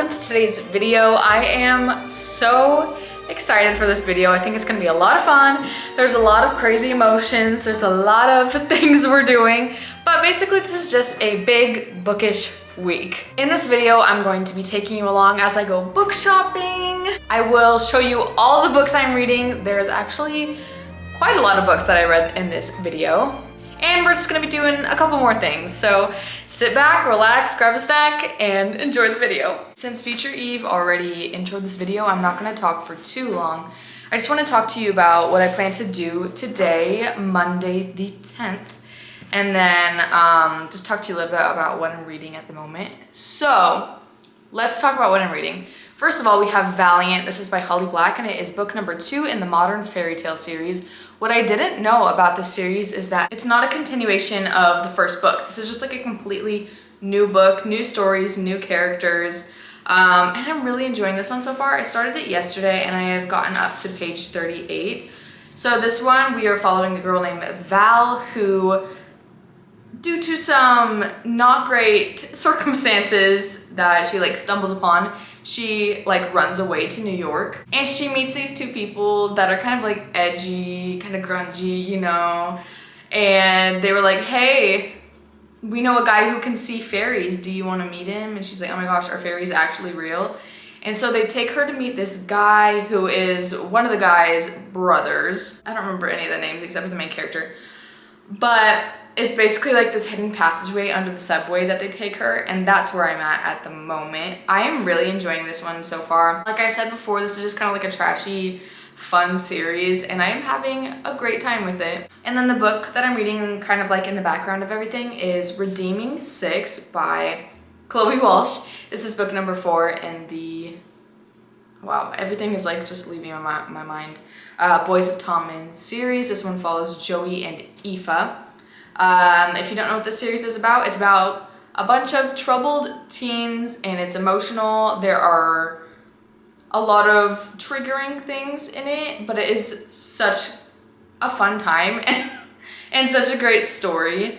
welcome to today's video. I am so excited for this video. I think it's gonna be a lot of fun. There's a lot of crazy emotions. There's a lot of things we're doing, but basically this is just a big bookish week. In this video, I'm going to be taking you along as I go book shopping. I will show you all the books I'm reading. There's actually quite a lot of books that I read in this video. And we're just gonna be doing a couple more things. So sit back, relax, grab a snack, and enjoy the video. Since Future Eve already introed this video, I'm not gonna talk for too long. I just wanna talk to you about what I plan to do today, Monday the 10th. And then just talk to you a little bit about what I'm reading at the moment. So let's talk about what I'm reading. First of all, we have Valiant. This is by Holly Black, and it is book number 2 in the Modern Fairy Tale series. What I didn't know about this series is that it's not a continuation of the first book. This is just like a completely new book, new stories, new characters. And I'm really enjoying this one so far. I started it yesterday and I have gotten up to page 38. So this one, we are following a girl named Val who, due to some not great circumstances that she like stumbles upon, she like runs away to New York and she meets these two people that are kind of like edgy, kind of grungy, you know, and they were like, hey, we know a guy who can see fairies. Do you want to meet him? And she's like, oh my gosh, are fairies actually real? And so they take her to meet this guy who is one of the guy's brothers. I don't remember any of the names except for the main character, but it's basically like this hidden passageway under the subway that they take her, and that's where I'm at the moment. I am really enjoying this one so far. Like I said before, this is just kind of like a trashy, fun series, and I am having a great time with it. And then the book that I'm reading kind of like in the background of everything is Redeeming Six by Chloe Walsh. This is book number 4 in the, wow, everything is like just leaving my mind. Boys of Tommen series. This one follows Joey and Aoife. If you don't know what this series is about, it's about a bunch of troubled teens and it's emotional. There are a lot of triggering things in it, but it is such a fun time and such a great story.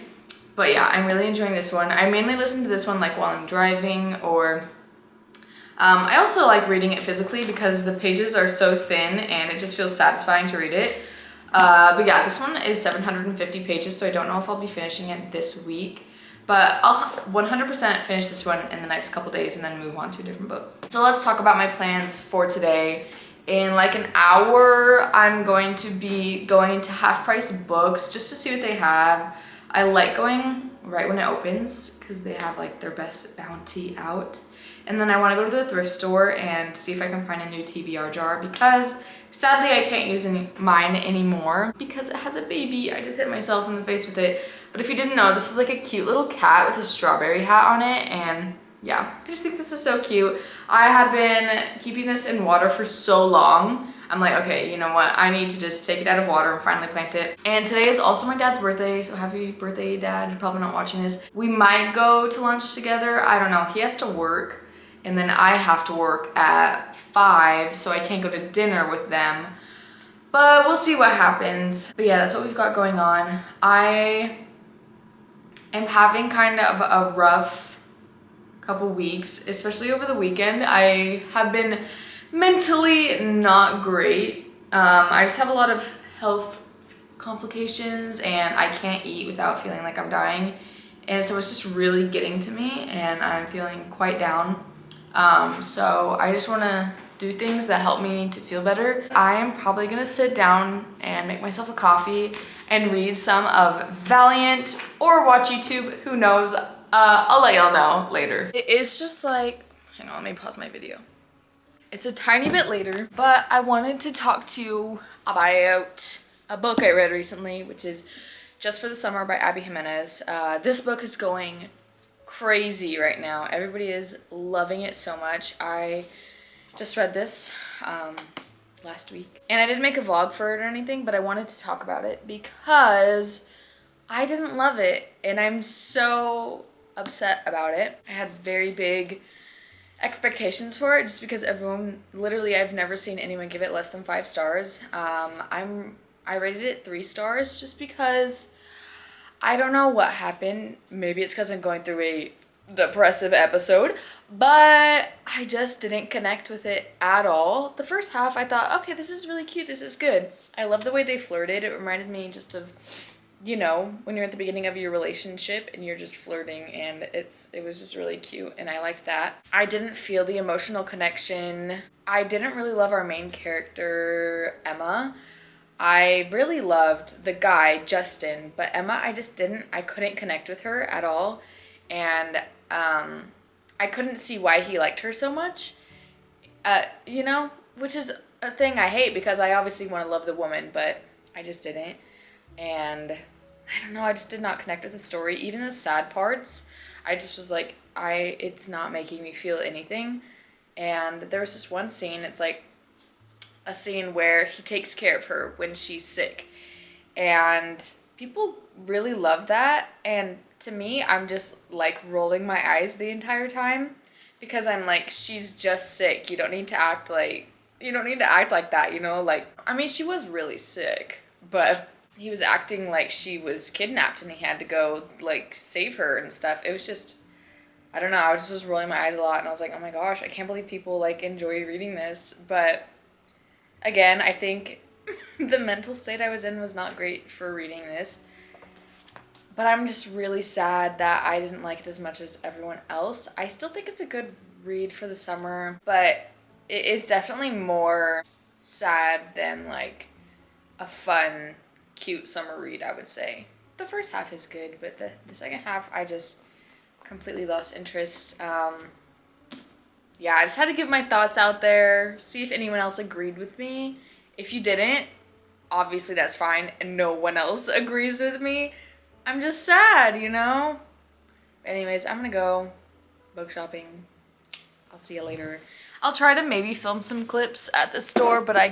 But yeah, I'm really enjoying this one. I mainly listen to this one like while I'm driving, or I also like reading it physically because the pages are so thin and it just feels satisfying to read it. But yeah, this one is 750 pages, so I don't know if I'll be finishing it this week, but I'll 100% finish this one in the next couple days and then move on to a different book. So let's talk about my plans for today. In like an hour, I'm going to be going to Half Price Books just to see what they have. I like going right when it opens because they have like their best bounty out. And then I want to go to the thrift store and see if I can find a new TBR jar because sadly I can't use mine anymore because it has a baby. I just hit myself in the face with it. But if you didn't know, this is like a cute little cat with a strawberry hat on it, and yeah, I just think this is so cute. I have been keeping this in water for so long. I'm like, okay, you know what? I need to just take it out of water and finally plant it. And today is also my dad's birthday, so happy birthday, Dad. You're probably not watching this. We might go to lunch together. I don't know. He has to work. And then I have to work at 5, so I can't go to dinner with them. But we'll see what happens. But yeah, that's what we've got going on. I am having kind of a rough couple weeks, especially over the weekend. I have been mentally not great. I just have a lot of health complications and I can't eat without feeling like I'm dying. And so it's just really getting to me and I'm feeling quite down. So I just want to do things that help me to feel better. I am probably gonna sit down and make myself a coffee and read some of Valiant or watch YouTube, who knows. I'll let y'all know later. It is just like, hang on, let me pause my video. It's a tiny bit later, but I wanted to talk to you about a book I read recently, which is Just for the Summer by Abby Jimenez. This book is going crazy right now. Everybody is loving it so much. I just read this last week and I didn't make a vlog for it or anything, but I wanted to talk about it because I didn't love it and I'm so upset about it. I had very big expectations for it just because everyone, literally I've never seen anyone give it less than 5 stars. I rated it 3 stars just because I don't know what happened. Maybe it's because I'm going through a depressive episode, but I just didn't connect with it at all. The first half I thought, okay, this is really cute, this is good. I love the way they flirted. It reminded me just of, you know, when you're at the beginning of your relationship and you're just flirting, and it was just really cute, and I liked that. I didn't feel the emotional connection. I didn't really love our main character, Emma. I really loved the guy, Justin, but Emma, I couldn't connect with her at all. And I couldn't see why he liked her so much, you know, which is a thing I hate because I obviously want to love the woman, but I just didn't. And I don't know, I just did not connect with the story. Even the sad parts, I just was like, it's not making me feel anything. And there was this one scene, it's like a scene where he takes care of her when she's sick. And people really love that. And to me, I'm just like rolling my eyes the entire time because I'm like, she's just sick. You don't need to act like that, you know? Like, I mean, she was really sick, but he was acting like she was kidnapped and he had to go like save her and stuff. It was just, I don't know, I was just rolling my eyes a lot and I was like, oh my gosh, I can't believe people like enjoy reading this. But again, I think the mental state I was in was not great for reading this. But I'm just really sad that I didn't like it as much as everyone else. I still think it's a good read for the summer, but it is definitely more sad than like a fun, cute summer read, I would say. The first half is good, but the second half, I just completely lost interest. Yeah, I just had to get my thoughts out there, see if anyone else agreed with me. If you didn't, obviously that's fine, and no one else agrees with me. I'm just sad, you know? Anyways, I'm gonna go book shopping. I'll see you later. I'll try to maybe film some clips at the store, but I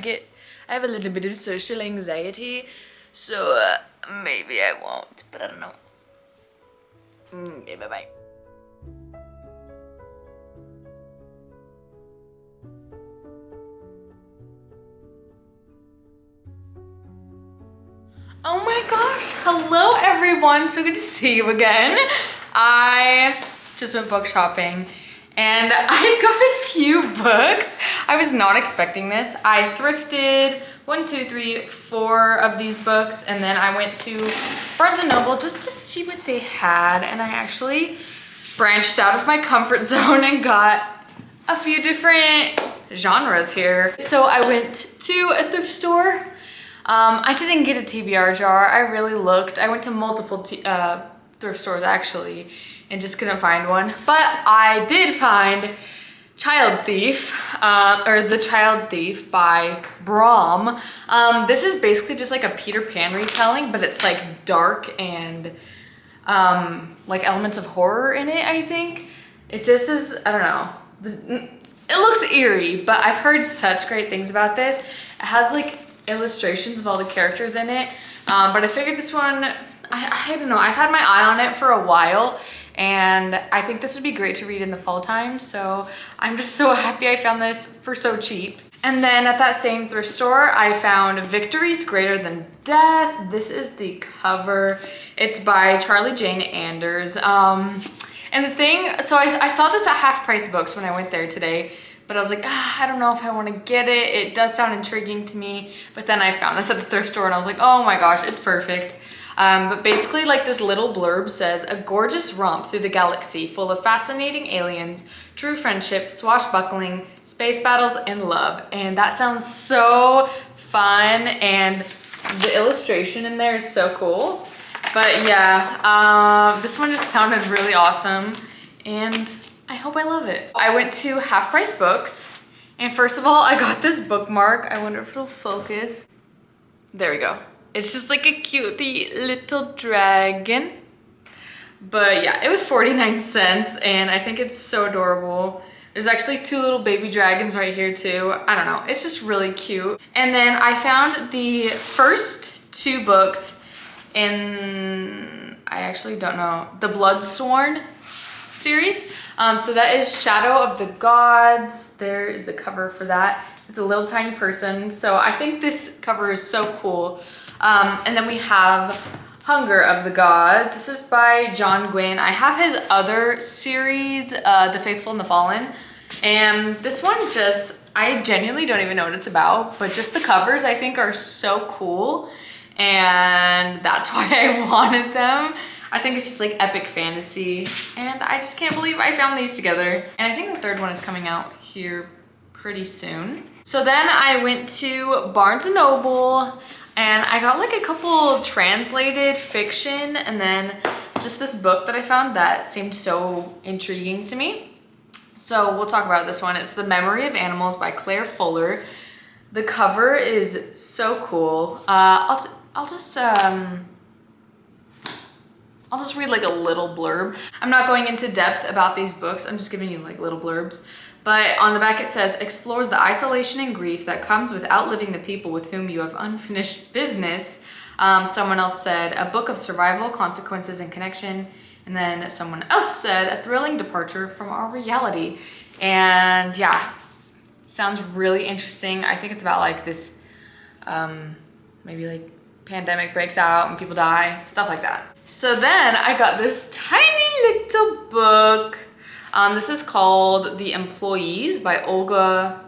have a little bit of social anxiety, so maybe I won't, but I don't know. Okay, bye-bye. Oh my gosh, hello everyone, so good to see you again. I just went book shopping and I got a few books. I was not expecting this. I thrifted 4 of these books, and then I went to Barnes & Noble just to see what they had, and I actually branched out of my comfort zone and got a few different genres here. So I went to a thrift store. I didn't get a TBR jar. I really looked. I went to multiple thrift stores actually and just couldn't find one. But I did find Child Thief, or The Child Thief by Brom. This is basically just like a Peter Pan retelling, but it's like dark and like elements of horror in it, I think. It just is, I don't know. It looks eerie, but I've heard such great things about this. It has like illustrations of all the characters in it, but I figured this one, I don't know, I've had my eye on it for a while, and I think this would be great to read in the fall time, so I'm just so happy I found this for so cheap. And then at that same thrift store, I found Victories Greater Than Death. This is the cover. It's by Charlie Jane Anders. And the thing, so I saw this at Half Price Books when I went there today, but I was like, I don't know if I want to get it. It does sound intriguing to me. But then I found this at the thrift store and I was like, oh my gosh, it's perfect. But basically, like, this little blurb says, a gorgeous romp through the galaxy full of fascinating aliens, true friendship, swashbuckling, space battles, and love. And that sounds so fun, and the illustration in there is so cool. But yeah, this one just sounded really awesome, and I hope I love it. I went to Half Price Books, and first of all, I got this bookmark. I wonder if it'll focus. There we go. It's just like a cutie little dragon. But yeah, it was 49 cents, and I think it's so adorable. There's actually 2 little baby dragons right here too. I don't know, it's just really cute. And then I found the first 2 books in, I actually don't know, the Bloodsworn series. So that is Shadow of the Gods. There is the cover for that. It's a little tiny person. So I think this cover is so cool. And then we have Hunger of the Gods. This is by John Gwynne. I have his other series, The Faithful and the Fallen. And this one I genuinely don't even know what it's about, but just the covers I think are so cool. And that's why I wanted them. I think it's just like epic fantasy. And I just can't believe I found these together. And I think the third one is coming out here pretty soon. So then I went to Barnes & Noble and I got like a couple translated fiction and then just this book that I found that seemed so intriguing to me. So we'll talk about this one. It's The Memory of Animals by Claire Fuller. The cover is so cool. I'll just read like a little blurb. I'm not going into depth about these books. I'm just giving you like little blurbs. But on the back it says, explores the isolation and grief that comes with outliving the people with whom you have unfinished business. Someone else said, a book of survival, consequences, and connection. And then someone else said, a thrilling departure from our reality. And yeah, sounds really interesting. I think it's about like this, maybe like pandemic breaks out and people die, stuff like that. So then I got this tiny little book. This is called The Employees by Olga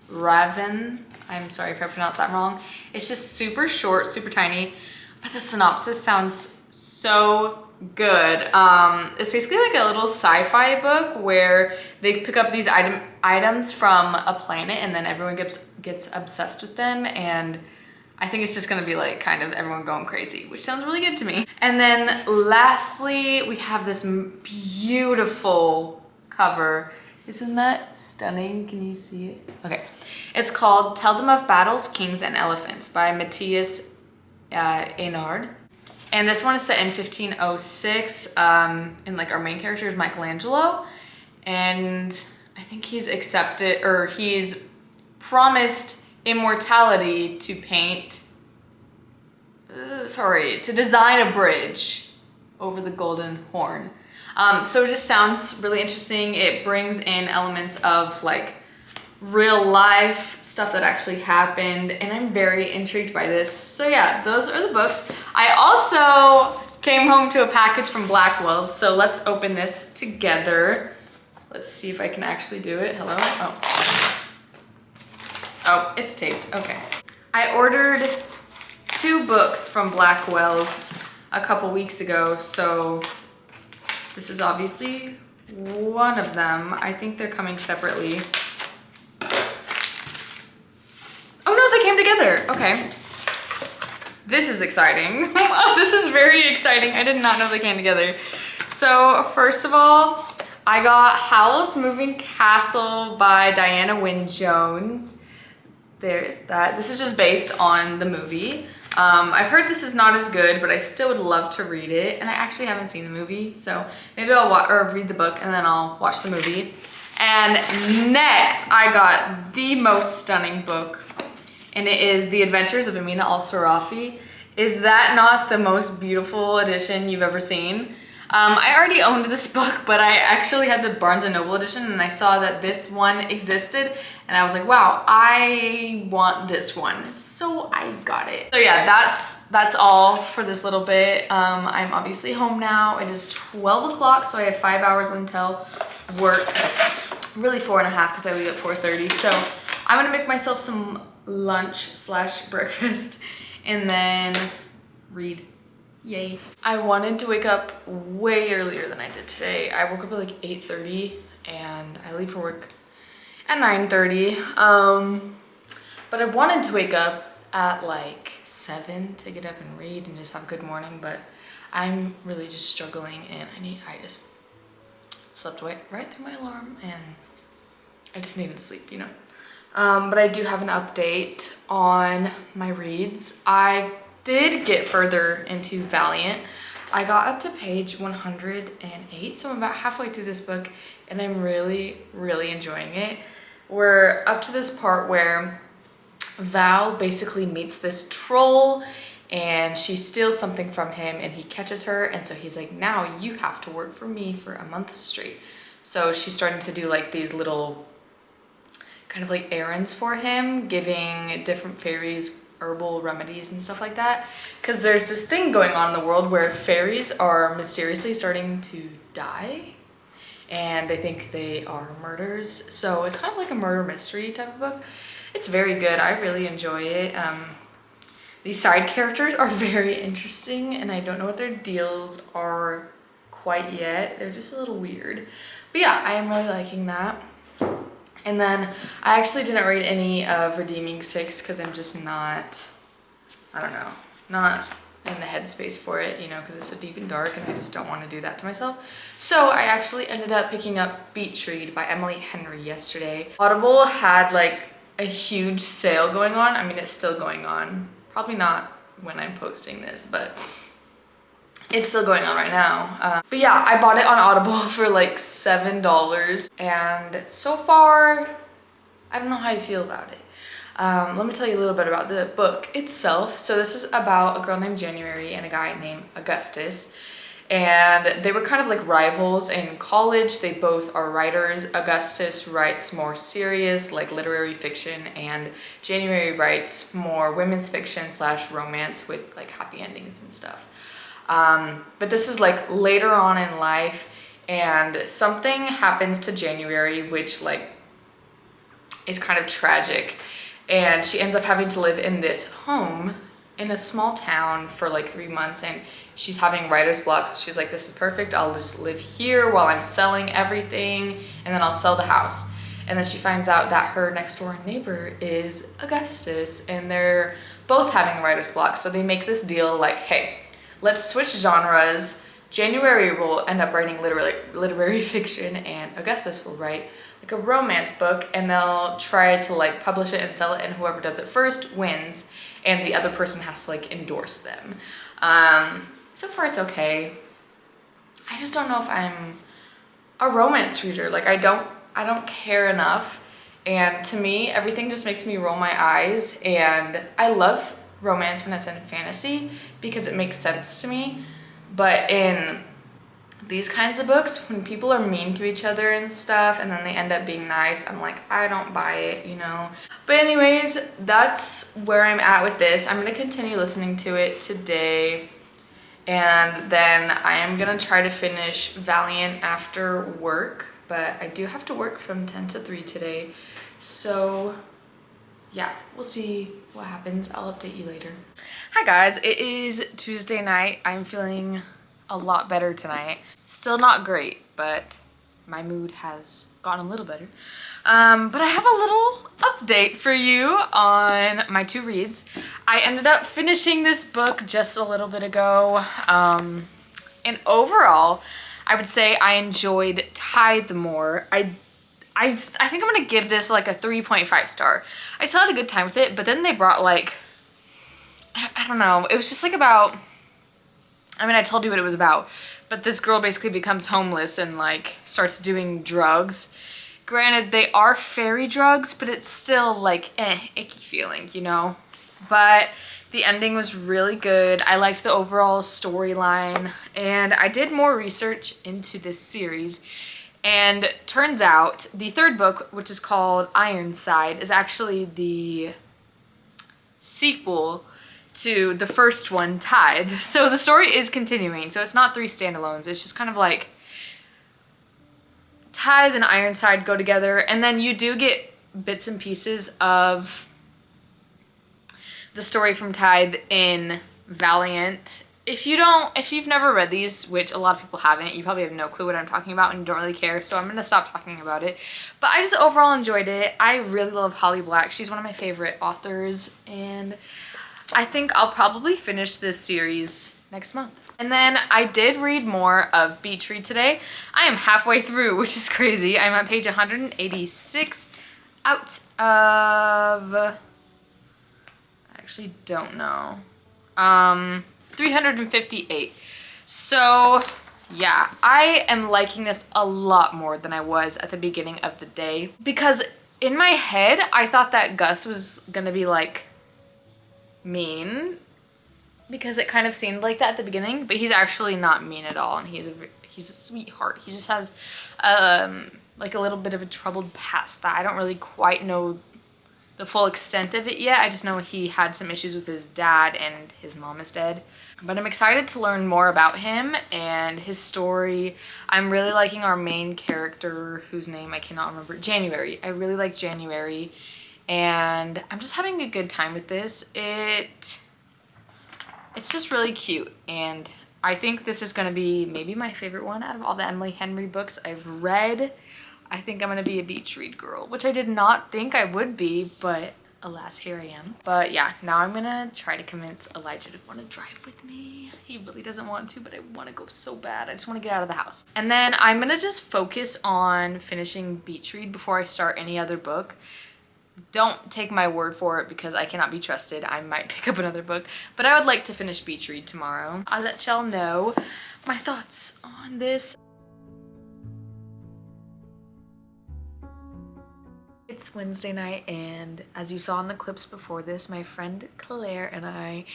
Ravin. I'm sorry if I pronounced that wrong. It's just super short, super tiny, but the synopsis sounds so good. It's basically like a little sci-fi book where they pick up these items from a planet and then everyone gets obsessed with them, and I think it's just gonna be like kind of everyone going crazy, which sounds really good to me. And then lastly, we have this beautiful cover. Isn't that stunning? Can you see it? Okay. It's called Tell Them of Battles, Kings, and Elephants by Matthias Einard. And this one is set in 1506. And like our main character is Michelangelo. And I think he's accepted, or he's promised immortality to to design a bridge over the Golden Horn. So it just sounds really interesting. It brings in elements of like real life stuff that actually happened, and I'm very intrigued by this. So yeah, those are the books. I also came home to a package from Blackwell's, so let's open this together. Let's see if I can actually do it. Hello? Oh, it's taped. Okay. I ordered 2 books from Blackwell's a couple weeks ago, so this is obviously one of them. I think they're coming separately. Oh no, they came together. Okay. This is exciting. This is very exciting. I did not know they came together. So first of all, I got Howl's Moving Castle by Diana Wynne Jones. There's that. This is just based on the movie. I've heard this is not as good, but I still would love to read it. And I actually haven't seen the movie, so maybe I'll read the book and then I'll watch the movie. And next, I got the most stunning book, and it is The Adventures of Amina al-Sarafi. Is that not the most beautiful edition you've ever seen? I already owned this book, but I actually had the Barnes & Noble edition, and I saw that this one existed, and I was like, wow, I want this one. So I got it. So yeah, that's all for this little bit. I'm obviously home now. It is 12 o'clock, so I have 5 hours until work. Really 4.5 because I leave at 4:30. So I'm gonna make myself some lunch/breakfast and then read. Yay. I wanted to wake up way earlier than I did today. I woke up at like 8:30 and I leave for work at 9:30. But I wanted to wake up at like 7 to get up and read and just have a good morning, but I'm really just struggling, and I just slept right through my alarm, and I just needed to sleep, you know. But I do have an update on my reads. I did get further into Valiant. I got up to page 108, so I'm about halfway through this book, and I'm really, really enjoying it. We're up to this part where Val basically meets this troll, and she steals something from him, and he catches her, and so he's like, now you have to work for me for a month straight. So she's starting to do like these little kind of like errands for him, giving different fairies herbal remedies and stuff like that. Because there's this thing going on in the world where fairies are mysteriously starting to die. And they think they are murders. So it's kind of like a murder mystery type of book. It's very good. I really enjoy it. These side characters are very interesting, and I don't know what their deals are quite yet. They're just a little weird. But yeah, I am really liking that. And then I actually didn't read any of Redeeming Six because I'm just not, I don't know, not in the headspace for it, you know, because it's so deep and dark and I just don't want to do that to myself. So I actually ended up picking up Beach Read by Emily Henry yesterday. Audible had like a huge sale going on. I mean, it's still going on. Probably not when I'm posting this, but it's still going on right now. But yeah, I bought it on Audible for like $7. And so far, I don't know how I feel about it. Let me tell you a little bit about the book itself. So this is about a girl named January and a guy named Augustus. And they were kind of like rivals in college. They both are writers. Augustus writes more serious, like literary fiction, and January writes more women's fiction / romance with like happy endings and stuff. But this is like later on in life, and something happens to January which like is kind of tragic, and she ends up having to live in this home in a small town for like 3 months, and she's having writer's block. So she's like, this is perfect, I'll just live here while I'm selling everything, and then I'll sell the house. And then she finds out that her next door neighbor is Augustus, and they're both having writer's block. So they make this deal like, hey, let's switch genres. January will end up writing literary fiction, and Augustus will write like a romance book, and they'll try to like publish it and sell it, and whoever does it first wins, and the other person has to like endorse them. So far it's okay. I just don't know if I'm a romance reader. Like I don't care enough, and to me everything just makes me roll my eyes, and I love romance when it's in fantasy because it makes sense to me. But in these kinds of books, when people are mean to each other and stuff and then they end up being nice, I'm like, I don't buy it, you know. But anyways, that's where I'm at with this. I'm gonna continue listening to it today, and then I am gonna try to finish Valiant after work, but I do have to work from 10 to 3 today. So yeah, we'll see what happens. I'll update you later. Hi guys, it is Tuesday night. I'm feeling a lot better tonight. Still not great, but my mood has gotten a little better. But I have a little update for you on my 2 reads. I ended up finishing this book just a little bit ago. And overall, I would say I enjoyed Tithe more. I think I'm gonna give this like a 3.5 star. I still had a good time with it, but then they brought like, I don't know, it was just like about, I mean, I told you what it was about, but this girl basically becomes homeless and like starts doing drugs. Granted, they are fairy drugs, but it's still like icky feeling, you know? But the ending was really good. I liked the overall storyline, and I did more research into this series. And turns out the 3rd book, which is called Ironside, is actually the sequel to the first one, Tithe. So the story is continuing. So it's not 3 standalones. It's just kind of like Tithe and Ironside go together. And then you do get bits and pieces of the story from Tithe in Valiant. If you've never read these, which a lot of people haven't, you probably have no clue what I'm talking about and don't really care, so I'm gonna stop talking about it. But I just overall enjoyed it. I really love Holly Black. She's one of my favorite authors, and I think I'll probably finish this series next month. And then I did read more of Beach Read today. I am halfway through, which is crazy. I'm at page 186 out of, I actually don't know. 358. So yeah, I am liking this a lot more than I was at the beginning of the day, because in my head I thought that Gus was gonna be like mean, because it kind of seemed like that at the beginning, but he's actually not mean at all, and he's a sweetheart. He just has like a little bit of a troubled past that I don't really quite know the full extent of it yet. I just know he had some issues with his dad and his mom is dead. But I'm excited to learn more about him and his story. I'm really liking our main character, whose name I cannot remember, January. I really like January, and I'm just having a good time with this. It's just really cute, and I think this is going to be maybe my favorite one out of all the Emily Henry books I've read. I think I'm going to be a beach read girl, which I did not think I would be, but alas, here I am. But yeah, now I'm going to try to convince Elijah to want to drive with me. He really doesn't want to, but I want to go so bad. I just want to get out of the house. And then I'm going to just focus on finishing beach read before I start any other book. Don't take my word for it because I cannot be trusted. I might pick up another book, but I would like to finish beach read tomorrow. I'll let y'all know my thoughts on this. It's Wednesday night, and as you saw in the clips before this, my friend Claire and I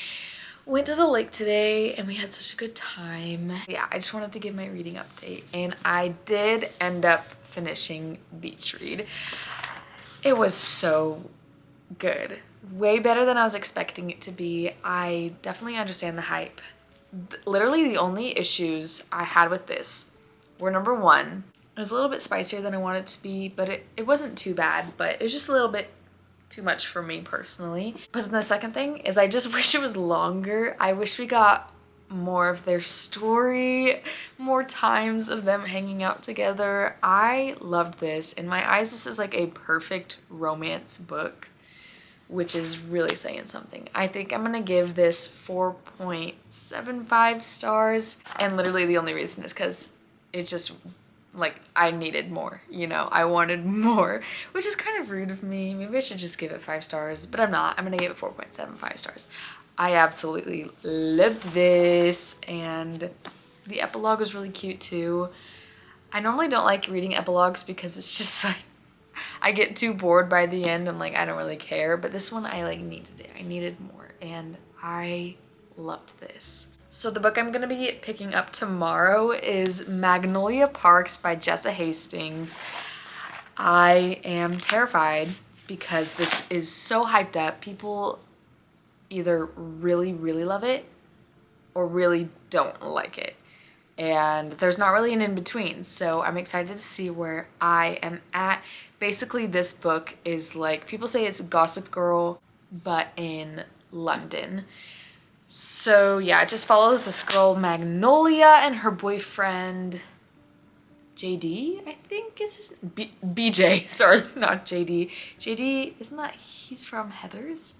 went to the lake today and we had such a good time. Yeah, I just wanted to give my reading update, and I did end up finishing beach read. It was so good. Way better than I was expecting it to be. I definitely understand the hype. Literally the only issues I had with this were, number one, it was a little bit spicier than I wanted it to be, but it wasn't too bad, but it was just a little bit too much for me personally. But then the second thing is I just wish it was longer. I wish we got more of their story, more times of them hanging out together. I loved this. In my eyes, this is like a perfect romance book, which is really saying something. I think I'm gonna give this 4.75 stars, and literally the only reason is because it just, like, I needed more, you know, I wanted more, which is kind of rude of me. Maybe I should just give it 5 stars, but I'm not. I'm gonna give it 4.75 stars. I absolutely loved this, and the epilogue was really cute too. I normally don't like reading epilogues because it's just like, I get too bored by the end and like I don't really care, but this one I like needed it. I needed more, and I loved this. So the book I'm gonna be picking up tomorrow is Magnolia Parks by Jessa Hastings. I am terrified because this is so hyped up. People either really, really love it or really don't like it. And there's not really an in-between. So I'm excited to see where I am at. Basically, this book is like, people say it's Gossip Girl, but in London. So yeah, it just follows this girl, Magnolia, and her boyfriend, JD, I think is his, BJ, sorry, not JD. JD, isn't that, he's from Heathers?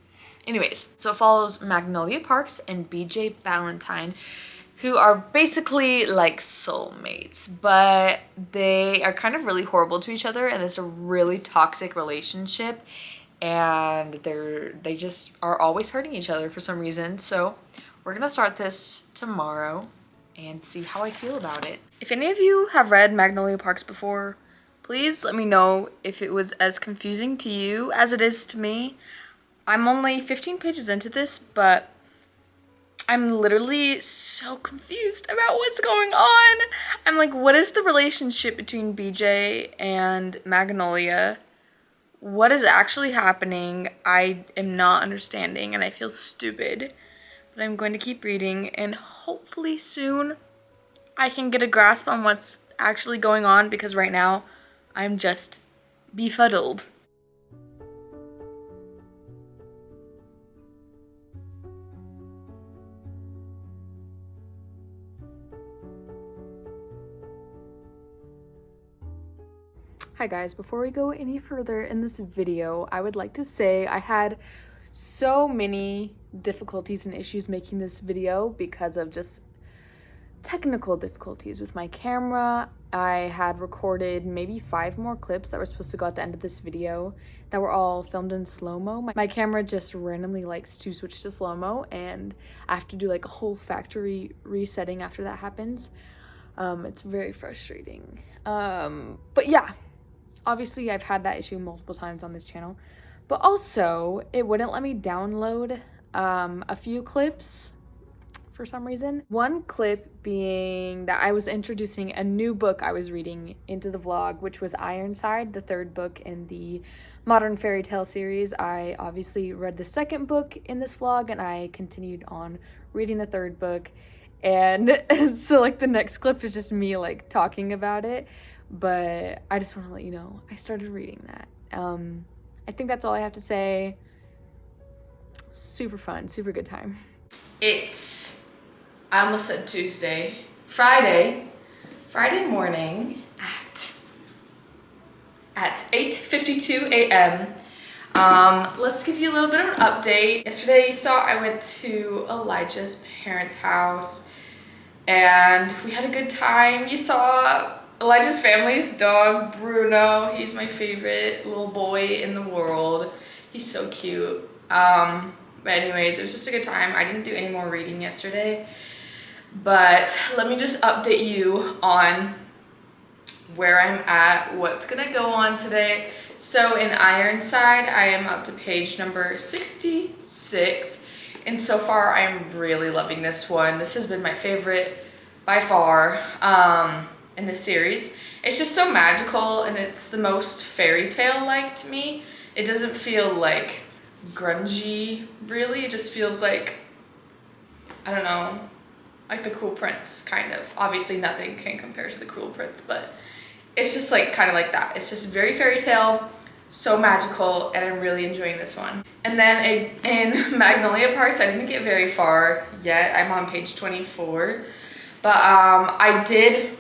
Anyways, so it follows Magnolia Parks and BJ Ballantyne, who are basically like soulmates, but they are kind of really horrible to each other, and it's a really toxic relationship, and they just are always hurting each other for some reason. So we're gonna start this tomorrow and see how I feel about it. If any of you have read Magnolia Parks before, please let me know if it was as confusing to you as it is to me. I'm only 15 pages into this, but I'm literally so confused about what's going on. I'm like, what is the relationship between BJ and Magnolia? What is actually happening? I am not understanding, and I feel stupid. But I'm going to keep reading, and hopefully soon I can get a grasp on what's actually going on, because right now I'm just befuddled. Hi guys, before we go any further in this video, I would like to say I had so many difficulties and issues making this video because of just technical difficulties with my camera. I had recorded maybe 5 more clips that were supposed to go at the end of this video that were all filmed in slow-mo. My camera just randomly likes to switch to slow-mo, and I have to do like a whole factory resetting after that happens. It's very frustrating. But yeah. Obviously, I've had that issue multiple times on this channel, but also it wouldn't let me download a few clips for some reason. One clip being that I was introducing a new book I was reading into the vlog, which was Ironside, the third book in the Modern Fairy Tale series. I obviously read the second book in this vlog and I continued on reading the third book. And so like the next clip is just me like talking about it, but I just want to let you know I started reading that. I think that's all I have to say. Super fun, super good time. It's, I almost said Tuesday, Friday morning at 8:52 a.m. Let's give you a little bit of an update. Yesterday you saw I went to Elijah's parents' house and we had a good time. You saw Elijah's family's dog, Bruno. He's my favorite little boy in the world. He's so cute. But anyways, it was just a good time. I didn't do any more reading yesterday, but let me just update you on where I'm at, what's gonna go on today. So in Ironside, I am up to page number 66, and so far I'm really loving this one. This has been my favorite by far in this series. It's just so magical and it's the most fairy tale-like to me. It doesn't feel like grungy, really. It just feels like, I don't know, like The Cruel Prince, kind of. Obviously nothing can compare to The Cruel Prince, but it's just like kind of like that. It's just very fairy tale, so magical, and I'm really enjoying this one. And then in Magnolia Parks, I didn't get very far yet. I'm on page 24, but I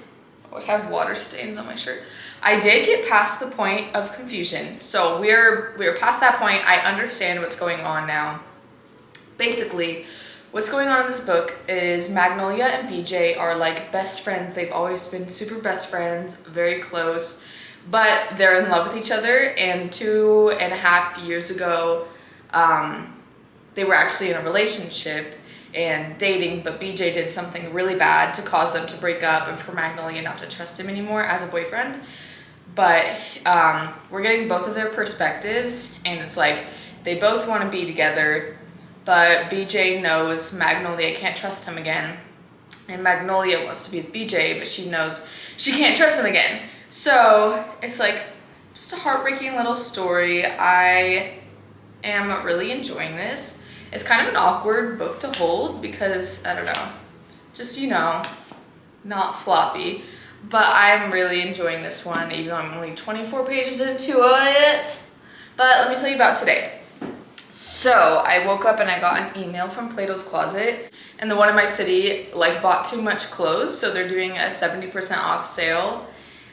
have water stains on my shirt. I did get past the point of confusion. So we're past that point. I understand what's going on now. Basically, what's going on in this book is Magnolia and BJ are like best friends. They've always been super best friends, very close, but they're in love with each other. And 2.5 years ago, they were actually in a relationship and dating, but BJ did something really bad to cause them to break up and for Magnolia not to trust him anymore as a boyfriend. But we're getting both of their perspectives, and it's like they both want to be together, but BJ knows Magnolia can't trust him again, and Magnolia wants to be with BJ, but she knows she can't trust him again. So it's like just a heartbreaking little story. I am really enjoying this. It's kind of an awkward book to hold because, I don't know, just, you know, not floppy. But I'm really enjoying this one, even though I'm only 24 pages into it. But let me tell you about today. So I woke up and I got an email from Plato's Closet, and the one in my city like bought too much clothes, so they're doing a 70% off sale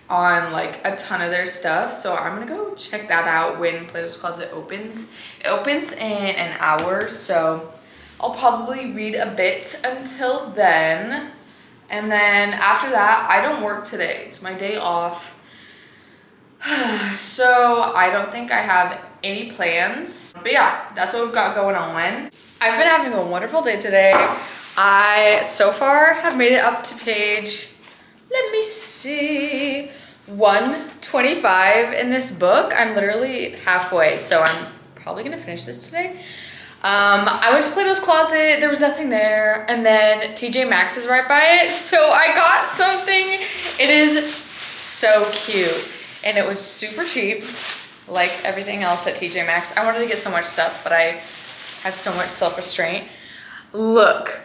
on like a ton of their stuff. So I'm gonna go check that out when Plato's Closet opens. It opens in an hour, so I'll probably read a bit until then. And then after that, I don't work today. It's my day off. So I don't think I have any plans. But yeah, that's what we've got going on. I've been having a wonderful day today. I, so far, have made it up to page, let me see, 125 in this book. I'm literally halfway, so I'm probably gonna finish this today. I went to Plato's Closet, there was nothing there, and then TJ Maxx is right by it, so I got something. It is so cute, and it was super cheap, like everything else at TJ Maxx. I wanted to get so much stuff, but I had so much self-restraint. Look,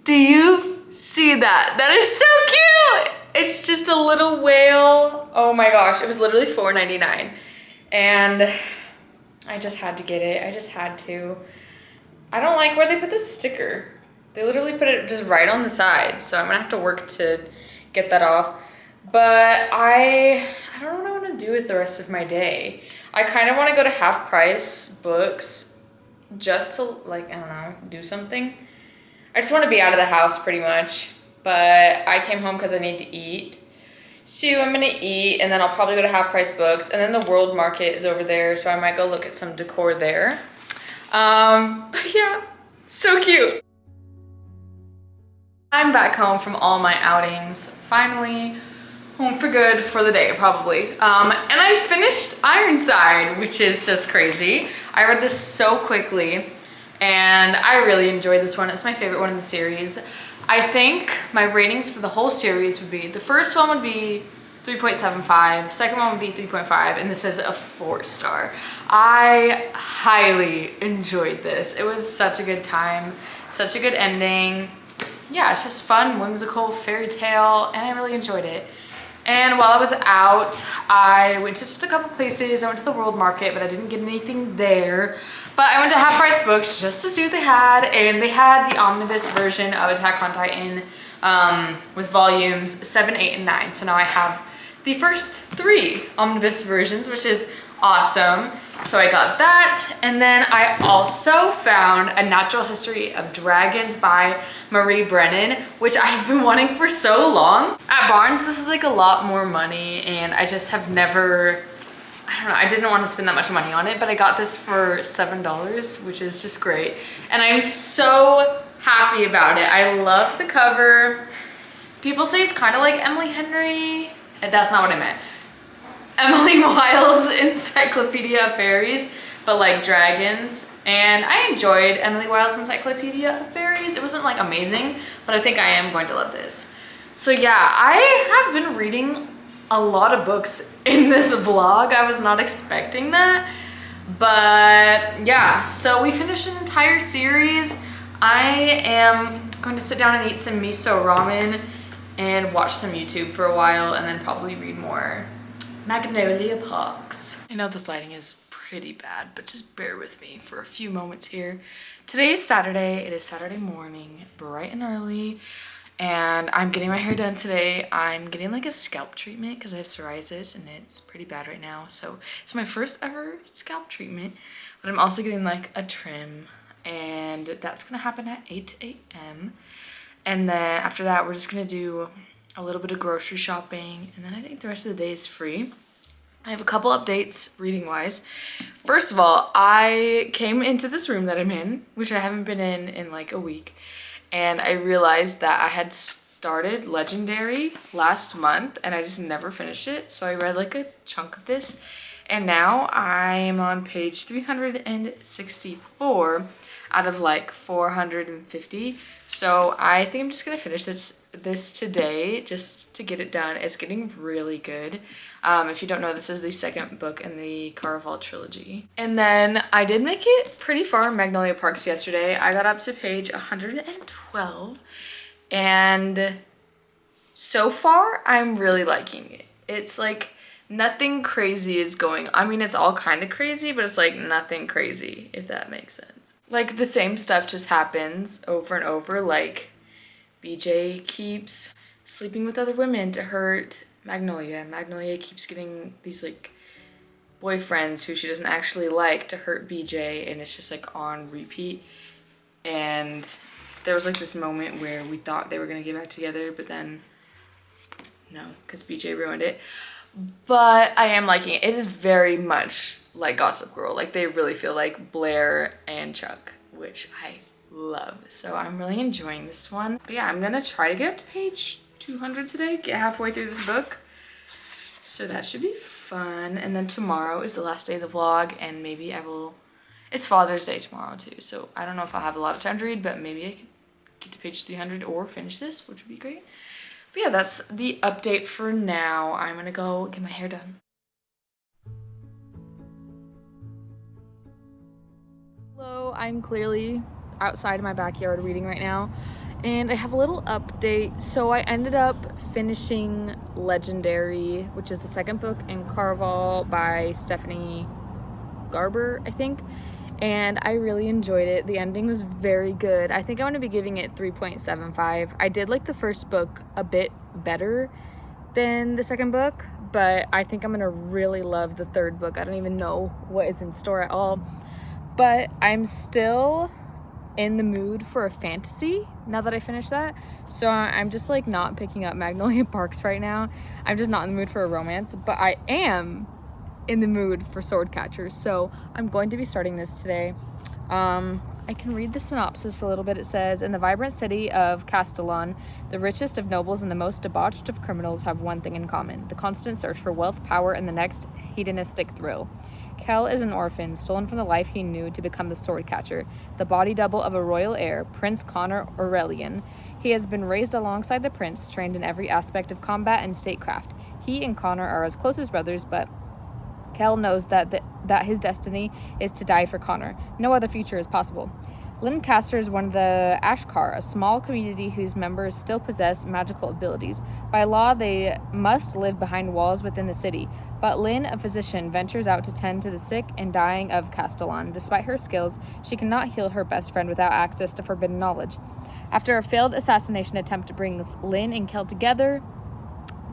do you see that? That is so cute! It's just a little whale. Oh my gosh, it was literally $4.99, and I just had to get it. I just had to. I don't like where they put the sticker. They literally put it just right on the side, so I'm gonna have to work to get that off. But I don't know what to do with the rest of my day. I kind of want to go to Half Price Books just to, like, I don't know, do something. I just want to be out of the house pretty much. But I came home because I need to eat. So I'm gonna eat, and then I'll probably go to Half Price Books, and then the World Market is over there, so I might go look at some decor there. But yeah, so cute. I'm back home from all my outings. Finally home for good for the day, probably. And I finished Ironside, which is just crazy. I read this so quickly, and I really enjoyed this one. It's my favorite one in the series. I think my ratings for the whole series would be, the first one would be 3.75, second one would be 3.5, and this is a 4-star. I highly enjoyed this. It was such a good time, such a good ending. Yeah, it's just fun, whimsical fairy tale, and I really enjoyed it. And while I was out, I went to just a couple places. I went to the World Market, but I didn't get anything there. But I went to Half Price Books just to see what they had, and they had the omnibus version of Attack on Titan with volumes 7, 8, and 9. So now I have the first 3 omnibus versions, which is awesome. So I got that, and then I also found A Natural History of Dragons by Marie Brennan, which I've been wanting for so long. At Barnes, this is like a lot more money, and I just have never, I don't know, I didn't want to spend that much money on it, but I got this for $7, which is just great. And I'm so happy about it. I love the cover. People say it's kind of like Emily Henry, and that's not what I meant. Emily Wilde's Encyclopedia of Fairies, but like dragons. And I enjoyed Emily Wilde's Encyclopedia of Fairies. It wasn't like amazing, but I think I am going to love this. So yeah, I have been reading a lot of books in this vlog. I was not expecting that, but yeah, so we finished an entire series. I am going to sit down and eat some miso ramen and watch some YouTube for a while, and then probably read more Magnolia Parks. I know this lighting is pretty bad, but just bear with me for a few moments here. Today is Saturday. It is Saturday morning, bright and early, and I'm getting my hair done today. I'm getting like a scalp treatment because I have psoriasis and it's pretty bad right now. So it's my first ever scalp treatment, but I'm also getting like a trim, and that's gonna happen at 8 a.m. And then after that, we're just gonna do a little bit of grocery shopping, and then I think the rest of the day is free. I have a couple updates reading wise. First of all, I came into this room that I'm in, which I haven't been in like a week, and I realized that I had started Legendary last month and I just never finished it. So I read like a chunk of this, and now I'm on page 364 out of like 450. So I think I'm just gonna finish this today just to get it done. It's getting really good. If you don't know, this is the second book in the Caraval trilogy. And then I did make it pretty far in Magnolia Parks yesterday. I got up to page 112, and so far I'm really liking it. It's like nothing crazy is going, I mean, it's all kind of crazy, but it's like nothing crazy, if that makes sense. Like the same stuff just happens over and over. Like BJ keeps sleeping with other women to hurt Magnolia. Magnolia keeps getting these like boyfriends who she doesn't actually like to hurt BJ, and it's just like on repeat. And there was like this moment where we thought they were gonna get back together, but then no, because BJ ruined it. But I am liking it. It is very much like Gossip Girl. Like they really feel like Blair and Chuck, which I love. So I'm really enjoying this one. But yeah, I'm gonna try to get up to page 200 today, get halfway through this book. So that should be fun. And then tomorrow is the last day of the vlog, and maybe I will, it's Father's Day tomorrow too. So I don't know if I'll have a lot of time to read, but maybe I could get to page 300 or finish this, which would be great. But yeah, that's the update for now. I'm gonna go get my hair done. Hello, I'm clearly outside of my backyard reading right now, and I have a little update. So I ended up finishing Legendary, which is the second book in Caraval by Stephanie Garber, I think, and I really enjoyed it. The ending was very good. I think I'm going to be giving it 3.75. I did like the first book a bit better than the second book, but I think I'm going to really love the third book. I don't even know what is in store at all, but I'm still in the mood for a fantasy now that I finished that. So I'm just like not picking up Magnolia Parks right now. I'm just not in the mood for a romance, but I am in the mood for Sword Catchers. So I'm going to be starting this today. I can read the synopsis a little bit. It says, in the vibrant city of Castellon, the richest of nobles and the most debauched of criminals have one thing in common: the constant search for wealth, power, and the next hedonistic thrill. Kell is an orphan, stolen from the life he knew to become the sword catcher, the body double of a royal heir, Prince Connor Aurelian. He has been raised alongside the prince, trained in every aspect of combat and statecraft. He and Connor are as close as brothers, but Kell knows that his destiny is to die for Connor. No other future is possible. Lancaster is one of the Ashkar, a small community whose members still possess magical abilities. By law, they must live behind walls within the city, but Lynn, a physician, ventures out to tend to the sick and dying of Castellon. Despite her skills, she cannot heal her best friend without access to forbidden knowledge. After a failed assassination attempt brings Lynn and Kell together,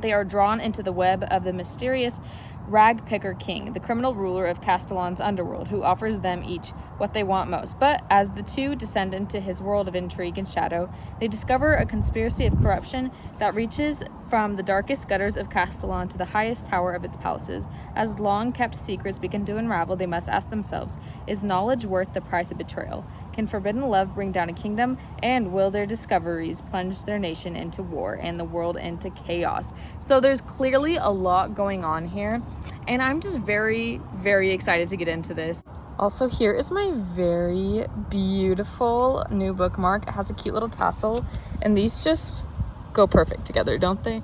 they are drawn into the web of the mysterious Ragpicker King, the criminal ruler of Castellon's underworld, who offers them each what they want most. But as the two descend into his world of intrigue and shadow, they discover a conspiracy of corruption that reaches from the darkest gutters of Castellon to the highest tower of its palaces. As long-kept secrets begin to unravel, they must ask themselves, is knowledge worth the price of betrayal? Can forbidden love bring down a kingdom? And will their discoveries plunge their nation into war and the world into chaos? So there's clearly a lot going on here, and I'm just very, very excited to get into this. Also, here is my very beautiful new bookmark. It has a cute little tassel, and these just go perfect together, don't they?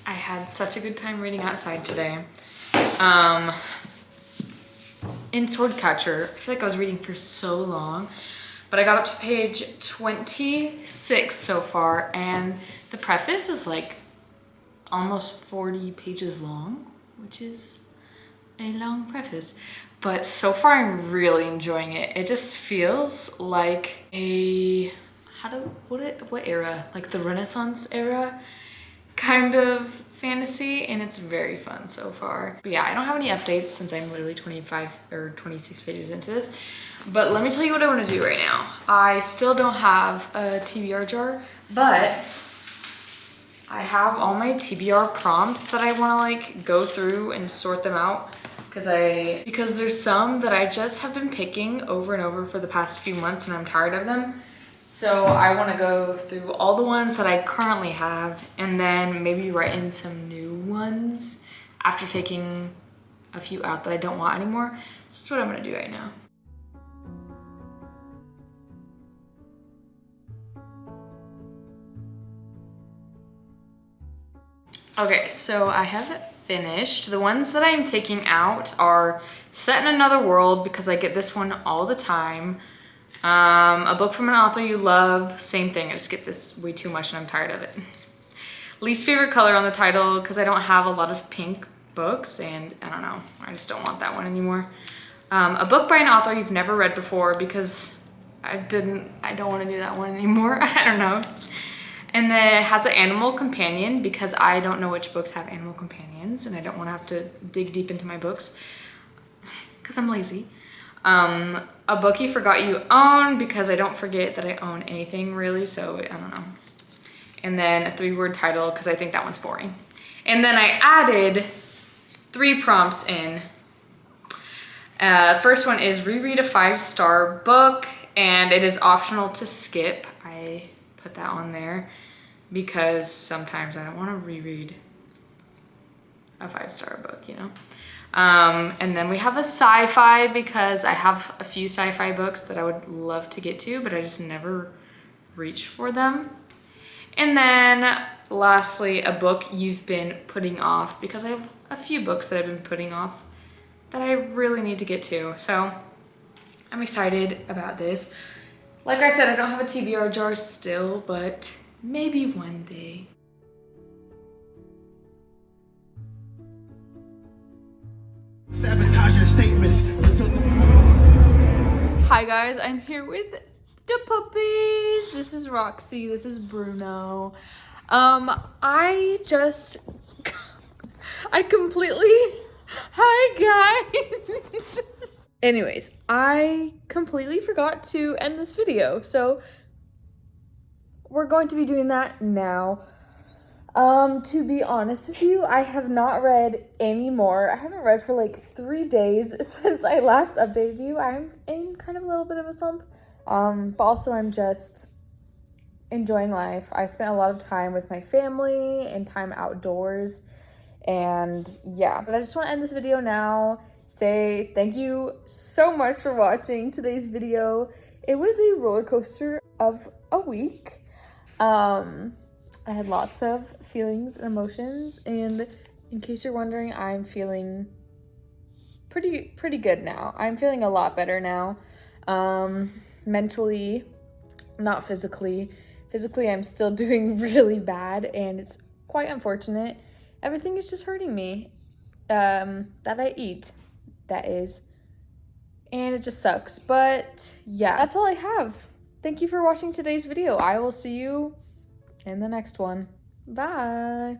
I had such a good time reading outside today. In Swordcatcher, I feel like I was reading for so long, but I got up to page 26 so far, and the preface is like almost 40 pages long, which is a long preface. But so far I'm really enjoying it. It just feels like a, what era? Like the Renaissance era kind of fantasy, and it's very fun so far. But yeah, I don't have any updates since I'm literally 25 or 26 pages into this. But let me tell you what I want to do right now. I still don't have a TBR jar, but I have all my TBR prompts that I want to like go through and sort them out, because there's some that I just have been picking over and over for the past few months and I'm tired of them. So I want to go through all the ones that I currently have and then maybe write in some new ones after taking a few out that I don't want anymore. So that's what I'm going to do right now. Okay, so I have finished. The ones that I'm taking out are Set in Another World, because I get this one all the time. A book from an author you love, same thing, I just get this way too much and I'm tired of it. Least favorite color on the title, because I don't have a lot of pink books and I don't know, I just don't want that one anymore. A book by an author you've never read before, because I don't want to do that one anymore. I don't know. And then it has an animal companion, because I don't know which books have animal companions and I don't want to have to dig deep into my books because I'm lazy. A book you forgot you own, because I don't forget that I own anything really, so I don't know. And then a 3-word title, because I think that one's boring. And then I added 3 prompts in. First one is reread a 5-star book, and it is optional to skip. I put that on there because sometimes I don't want to reread a 5-star book, you know? And then we have a sci-fi, because I have a few sci-fi books that I would love to get to, but I just never reach for them. And then lastly, a book you've been putting off, because I have a few books that I've been putting off that I really need to get to. So I'm excited about this. Like I said, I don't have a TBR jar still, but maybe one day. Sabotage your statements. Hi guys, I'm here with the puppies. This is Roxy, this is Bruno. I hi guys. Anyways, I completely forgot to end this video, so we're going to be doing that now. To be honest with you, I have not read any more. I haven't read for like 3 days since I last updated you. I'm in kind of a little bit of a slump. But also I'm just enjoying life. I spent a lot of time with my family and time outdoors. And yeah, but I just want to end this video now. Say thank you so much for watching today's video. It was a roller coaster of a week. I had lots of feelings and emotions, and in case you're wondering, I'm feeling pretty good now. I'm feeling a lot better now. Mentally, not physically. Physically, I'm still doing really bad, and it's quite unfortunate. Everything is just hurting me. That I eat, that is. And it just sucks. But yeah, that's all I have. Thank you for watching today's video. I will see you in the next one. Bye.